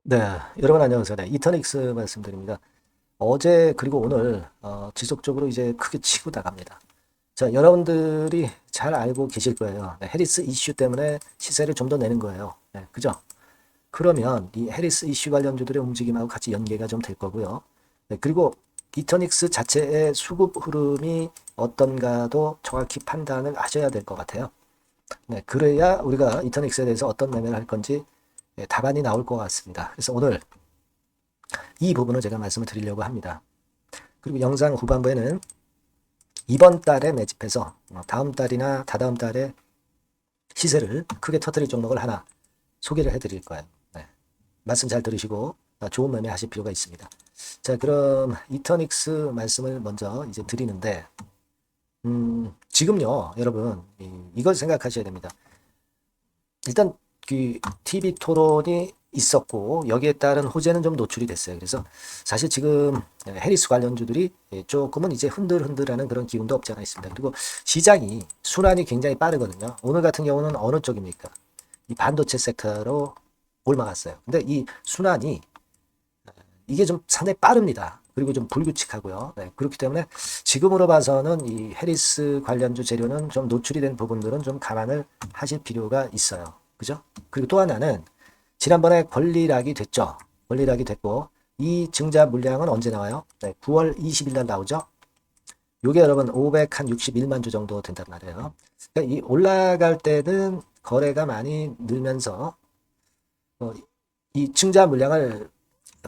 네, 여러분 안녕하세요. 네, 이터닉스 말씀드립니다. 어제 그리고 오늘 지속적으로 이제 크게 치고 나갑니다. 자, 여러분들이 잘 알고 계실 거예요. 네, 해리스 이슈 때문에 시세를 좀 더 내는 거예요. 네, 그죠? 그러면 이 해리스 이슈 관련주들의 움직임하고 같이 연계가 좀 될 거고요. 네, 그리고 이터닉스 자체의 수급 흐름이 어떤가도 정확히 판단을 하셔야 될 것 같아요. 네, 그래야 우리가 이터닉스에 대해서 어떤 매매를 할 건지 답안이 나올 것 같습니다. 그래서 오늘 이 부분을 제가 말씀을 드리려고 합니다. 그리고 영상 후반부에는 이번 달에 매집해서 다음 달이나 다다음 달에 시세를 크게 터뜨릴 종목을 하나 소개를 해드릴 거예요. 네. 말씀 잘 들으시고 좋은 매매 하실 필요가 있습니다. 자, 그럼 이터닉스 말씀을 먼저 이제 드리는데 지금요, 여러분 이걸 생각하셔야 됩니다. 일단 그 TV 토론이 있었고 여기에 따른 호재는 좀 노출이 됐어요. 그래서 사실 지금 해리스 관련주들이 조금은 이제 흔들흔들하는 그런 기운도 없지 않아 있습니다. 그리고 시장이 순환이 굉장히 빠르거든요. 오늘 같은 경우는 어느 쪽입니까? 이 반도체 섹터로 올라갔어요. 근데 이 순환이 이게 좀 상당히 빠릅니다. 그리고 좀 불규칙하고요. 네, 그렇기 때문에 지금으로 봐서는 이 해리스 관련주 재료는 좀 노출이 된 부분들은 좀 감안을 하실 필요가 있어요. 그죠? 그리고 또 하나는 지난번에 권리락이 됐죠. 권리락이 됐고 이 증자 물량은 언제 나와요? 네, 9월 20일 날 나오죠. 요게 여러분 561만 주 정도 된단 말이에요. 그러니까 이 올라갈 때는 거래가 많이 늘면서 어, 이 증자 물량을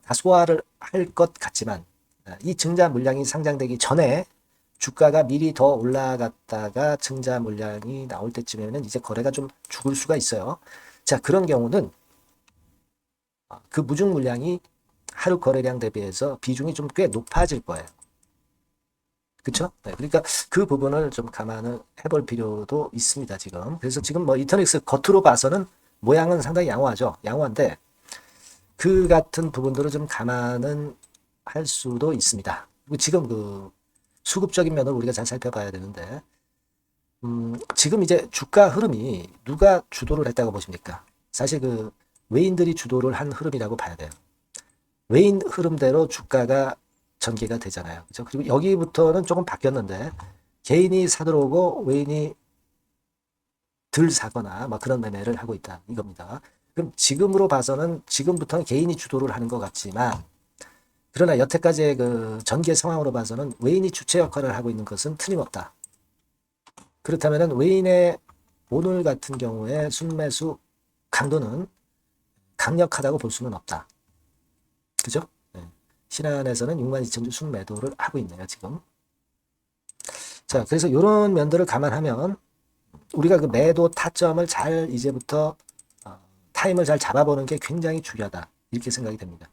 다 소화를 할 것 같지만 이 증자 물량이 상장되기 전에 주가가 미리 더 올라갔다가 증자 물량이 나올 때쯤에는 이제 거래가 좀 죽을 수가 있어요. 자, 그런 경우는 그 무중 물량이 하루 거래량 대비해서 비중이 좀 꽤 높아질 거예요. 그쵸? 네, 그러니까 그 부분을 좀 감안을 해볼 필요도 있습니다, 지금. 그래서 지금 뭐 이터닉스 겉으로 봐서는 모양은 상당히 양호하죠. 양호한데 그 같은 부분들을 좀 감안은 할 수도 있습니다. 그리고 지금 그 수급적인 면을 우리가 잘 살펴봐야 되는데, 지금 이제 주가 흐름이 누가 주도를 했다고 보십니까? 사실 그 외인들이 주도를 한 흐름이라고 봐야 돼요. 외인 흐름대로 주가가 전개가 되잖아요. 그렇죠? 그리고 여기부터는 조금 바뀌었는데, 개인이 사들어오고 외인이 덜 사거나 막 그런 매매를 하고 있다 이겁니다. 그럼 지금으로 봐서는 지금부터는 개인이 주도를 하는 것 같지만 그러나 여태까지의 그 전개 상황으로 봐서는 외인이 주체 역할을 하고 있는 것은 틀림없다. 그렇다면 외인의 오늘 같은 경우에 순매수 강도는 강력하다고 볼 수는 없다. 그죠? 네. 신한에서는 62,000주 순매도를 하고 있네요, 지금. 자, 그래서 이런 면들을 감안하면 우리가 그 매도 타점을 잘 이제부터 타임을 잘 잡아보는 게 굉장히 중요하다. 이렇게 생각이 됩니다.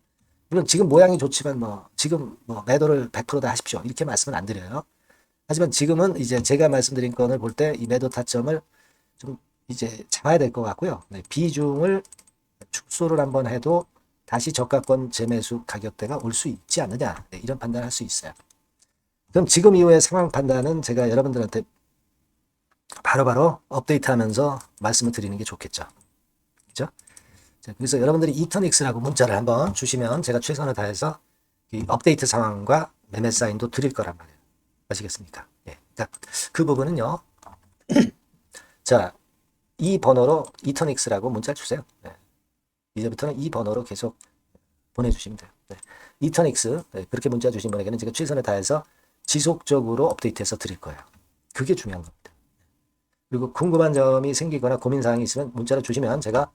물론 지금 모양이 좋지만 뭐 지금 뭐 매도를 100%다 하십시오. 이렇게 말씀은 안 드려요. 하지만 지금은 이제 제가 말씀드린 건을 볼 때 이 매도 타점을 좀 이제 잡아야 될 것 같고요. 네, 비중을 축소를 한번 해도 다시 저가권 재매수 가격대가 올 수 있지 않느냐. 네, 이런 판단을 할 수 있어요. 그럼 지금 이후의 상황 판단은 제가 여러분들한테 바로바로 업데이트하면서 말씀을 드리는 게 좋겠죠. 그죠? 자, 그래서 여러분들이 이터닉스라고 문자를 한번 주시면 제가 최선을 다해서 이 업데이트 상황과 매매 사인도 드릴 거란 말이에요. 아시겠습니까? 예. 그러니까 그 부분은요. 자, 이 번호로 이터닉스라고 문자 주세요. 네. 이제부터는 이 번호로 계속 보내주시면 돼요. 네. 이터닉스 네. 그렇게 문자 주신 분에게는 제가 최선을 다해서 지속적으로 업데이트해서 드릴 거예요. 그게 중요한 겁니다. 그리고 궁금한 점이 생기거나 고민 사항이 있으면 문자를 주시면 제가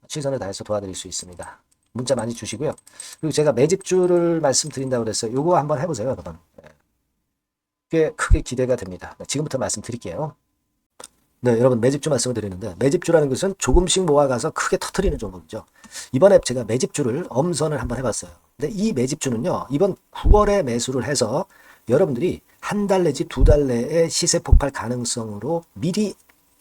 최선을 다해서 도와드릴 수 있습니다. 문자 많이 주시고요. 그리고 제가 매집주를 말씀드린다고 그랬어요. 요거 한번 해보세요, 여러분. 꽤 크게 기대가 됩니다. 지금부터 말씀드릴게요. 네, 여러분 매집주 말씀을 드리는데 매집주라는 것은 조금씩 모아가서 크게 터트리는 종목이죠. 이번에 제가 매집주를 엄선을 한번 해봤어요. 근데 이 매집주는요, 이번 9월에 매수를 해서 여러분들이 한 달 내지 두 달 내에 시세 폭발 가능성으로 미리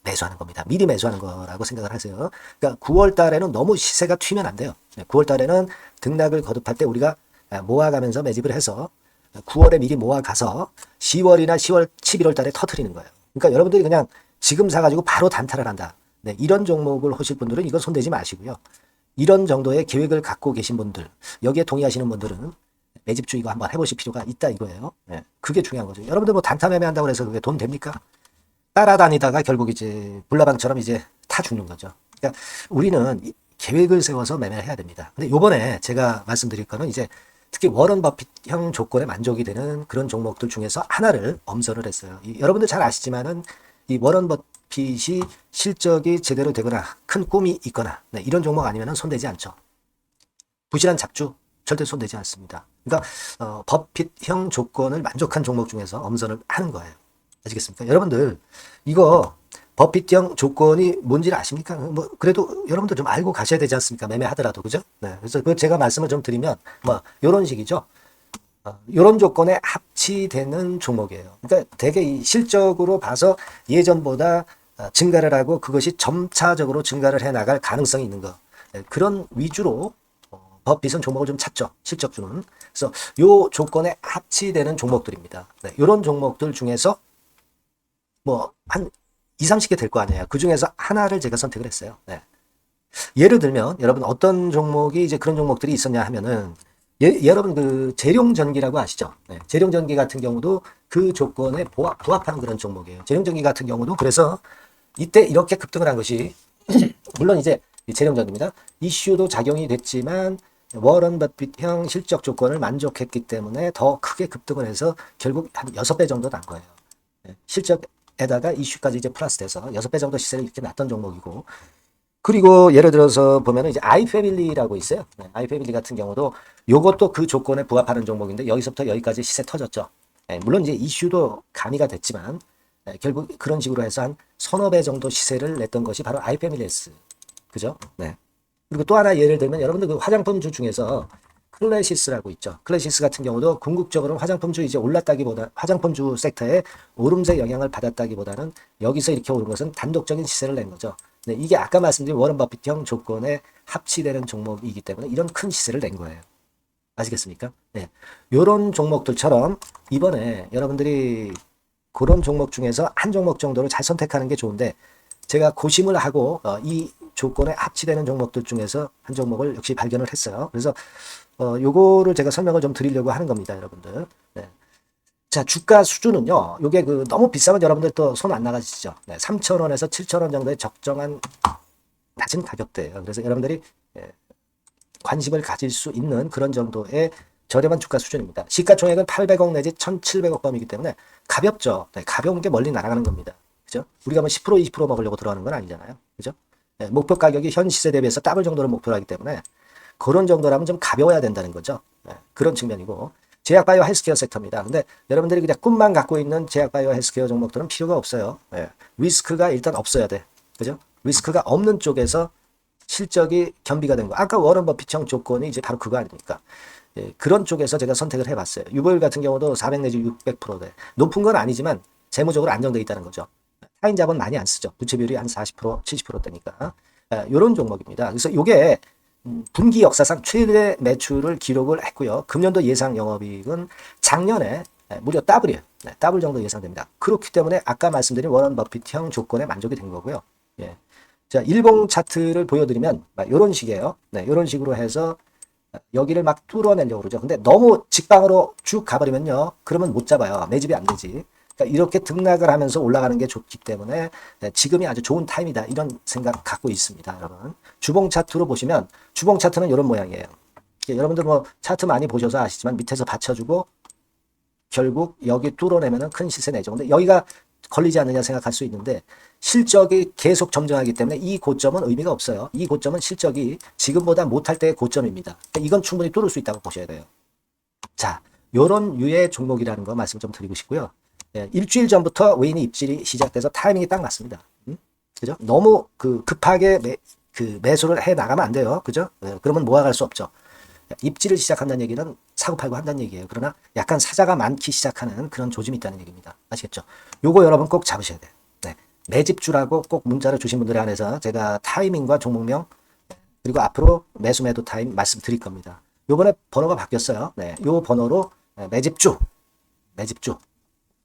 매수하는 겁니다. 미리 매수하는 거라고 생각을 하세요. 그러니까 9월 달에는 너무 시세가 튀면 안 돼요. 9월 달에는 등락을 거듭할 때 우리가 모아가면서 매집을 해서 9월에 미리 모아가서 10월이나 10월, 11월 달에 터트리는 거예요. 그러니까 여러분들이 그냥 지금 사가지고 바로 단타를 한다. 네, 이런 종목을 하실 분들은 이건 손대지 마시고요. 이런 정도의 계획을 갖고 계신 분들, 여기에 동의하시는 분들은 매집주 이거 한번 해보실 필요가 있다 이거예요. 예, 그게 중요한 거죠. 여러분들 뭐 단타 매매한다고 해서 그게 돈 됩니까? 따라다니다가 결국 이제 불나방처럼 이제 타 죽는 거죠. 그러니까 우리는 계획을 세워서 매매를 해야 됩니다. 근데 요번에 제가 말씀드릴 거는 이제 특히 워런 버핏형 조건에 만족이 되는 그런 종목들 중에서 하나를 엄선을 했어요. 여러분들 잘 아시지만은 이 워런 버핏이 실적이 제대로 되거나 큰 꿈이 있거나 네, 이런 종목 아니면은 손대지 않죠. 부실한 잡주 절대 손대지 않습니다. 그러니까 버핏형 조건을 만족한 종목 중에서 엄선을 하는 거예요. 아시겠습니까? 여러분들 이거 버핏형 조건이 뭔지를 아십니까? 뭐 그래도 여러분들 좀 알고 가셔야 되지 않습니까? 매매하더라도 그죠? 네. 그래서 그 제가 말씀을 좀 드리면 뭐 이런 식이죠. 이런 조건에 합치되는 종목이에요. 그러니까 되게 이 실적으로 봐서 예전보다 증가를 하고 그것이 점차적으로 증가를 해 나갈 가능성이 있는 거. 네. 그런 위주로 버핏은 종목을 좀 찾죠. 실적주는. 그래서 요 조건에 합치되는 종목들입니다. 네. 이런 종목들 중에서 뭐 한 2, 30개 될 거 아니에요. 그 중에서 하나를 제가 선택을 했어요. 네. 예를 들면 여러분 어떤 종목이 이제 그런 종목들이 있었냐 하면은 여러분 그 재룡전기라고 아시죠? 네. 재룡전기 같은 경우도 그 조건에 부합하는 그런 종목이에요. 재룡전기 같은 경우도 그래서 이때 이렇게 급등을 한 것이 물론 이제 재룡전기입니다. 이슈도 작용이 됐지만 워런 버핏형 실적 조건을 만족했기 때문에 더 크게 급등을 해서 결국 한 6배 정도 난 거예요. 네. 실적에다가 이슈까지 이제 플러스돼서 6배 정도 시세를 이렇게 났던 종목이고 그리고 예를 들어서 보면은 이제 아이패밀리라고 있어요. 네, 아이패밀리 같은 경우도 요것도 그 조건에 부합하는 종목인데 여기서부터 여기까지 시세 터졌죠. 네, 물론 이제 이슈도 가미가 됐지만 네, 결국 그런 식으로 해서 한 서너 배 정도 시세를 냈던 것이 바로 아이패밀리스. 그죠? 네. 그리고 또 하나 예를 들면 여러분들 그 화장품주 중에서 클래시스라고 있죠. 클래시스 같은 경우도 궁극적으로 화장품주 이제 올랐다기보다 화장품주 섹터에 오름세 영향을 받았다기보다는 여기서 이렇게 오른 것은 단독적인 시세를 낸 거죠. 네, 이게 아까 말씀드린 워런 버핏형 조건에 합치되는 종목이기 때문에 이런 큰 시세를 낸 거예요. 아시겠습니까? 네. 요런 종목들처럼 이번에 여러분들이 그런 종목 중에서 한 종목 정도를 잘 선택하는 게 좋은데 제가 고심을 하고 이 조건에 합치되는 종목들 중에서 한 종목을 역시 발견을 했어요. 그래서 요거를 제가 설명을 좀 드리려고 하는 겁니다, 여러분들. 네. 자, 주가 수준은요. 요게 그 너무 비싸면 여러분들 또 손 안 나가시죠. 네, 3,000원에서 7,000원 정도의 적정한 낮은 가격대예요. 그래서 여러분들이 관심을 가질 수 있는 그런 정도의 저렴한 주가 수준입니다. 시가총액은 800억 내지 1,700억 범이기 때문에 가볍죠. 네, 가벼운 게 멀리 날아가는 겁니다. 그죠? 우리가 뭐 10% 20% 먹으려고 들어가는 건 아니잖아요. 그죠? 네, 목표 가격이 현 시세 대비해서 더블 정도를 목표로 하기 때문에 그런 정도라면 좀 가벼워야 된다는 거죠. 네, 그런 측면이고 제약바이오 헬스케어 섹터입니다. 근데 여러분들이 그냥 꿈만 갖고 있는 제약바이오 헬스케어 종목들은 필요가 없어요. 네, 리스크가 일단 없어야 돼. 그죠? 리스크가 없는 쪽에서 실적이 겸비가 된 거. 아까 워런 버핏형 조건이 이제 바로 그거 아닙니까? 예, 그런 쪽에서 제가 선택을 해봤어요. 유보율 같은 경우도 400 내지 600%대. 높은 건 아니지만 재무적으로 안정되어 있다는 거죠. 타인 자본 많이 안 쓰죠. 부채 비율이 한 40%, 70%대니까. 이런 종목입니다. 그래서 이게 분기 역사상 최대 매출을 기록을 했고요. 금년도 예상 영업이익은 작년에 무려 더블이에요. 네, 더블 정도 예상됩니다. 그렇기 때문에 아까 말씀드린 워런 버핏형 조건에 만족이 된 거고요. 예. 자, 일봉 차트를 보여드리면 이런 식이에요. 네, 이런 식으로 해서 여기를 막 뚫어내려고 그러죠. 근데 너무 직방으로 쭉 가버리면요. 그러면 못 잡아요. 매집이 안 되지. 그러니까 이렇게 등락을 하면서 올라가는 게 좋기 때문에 지금이 아주 좋은 타임이다. 이런 생각 갖고 있습니다. 여러분. 주봉 차트로 보시면 주봉 차트는 이런 모양이에요. 여러분들 뭐 차트 많이 보셔서 아시지만 밑에서 받쳐주고 결국 여기 뚫어내면 큰 시세 내죠. 근데 여기가 걸리지 않느냐 생각할 수 있는데 실적이 계속 점증하기 때문에 이 고점은 의미가 없어요. 이 고점은 실적이 지금보다 못할 때의 고점입니다. 이건 충분히 뚫을 수 있다고 보셔야 돼요. 자, 요런 유의 종목이라는 거 말씀 좀 드리고 싶고요. 예, 일주일 전부터 외인이 입질이 시작돼서 타이밍이 딱 맞습니다. 그죠? 너무 급하게 매수를 해 나가면 안 돼요. 그죠? 예, 그러면 모아갈 수 없죠. 입질을 시작한다는 얘기는 사고팔고 한다는 얘기예요. 그러나 약간 사자가 많기 시작하는 그런 조짐이 있다는 얘기입니다. 아시겠죠? 요거 여러분 꼭 잡으셔야 돼요. 네. 매집주라고 꼭 문자를 주신 분들에 한해서 제가 타이밍과 종목명 그리고 앞으로 매수 매도 타임 말씀드릴 겁니다. 요번에 번호가 바뀌었어요. 네. 요 번호로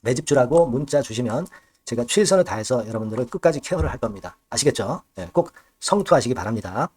매집주라고 문자 주시면 제가 최선을 다해서 여러분들을 끝까지 케어를 할 겁니다. 아시겠죠? 네. 꼭 성투하시기 바랍니다.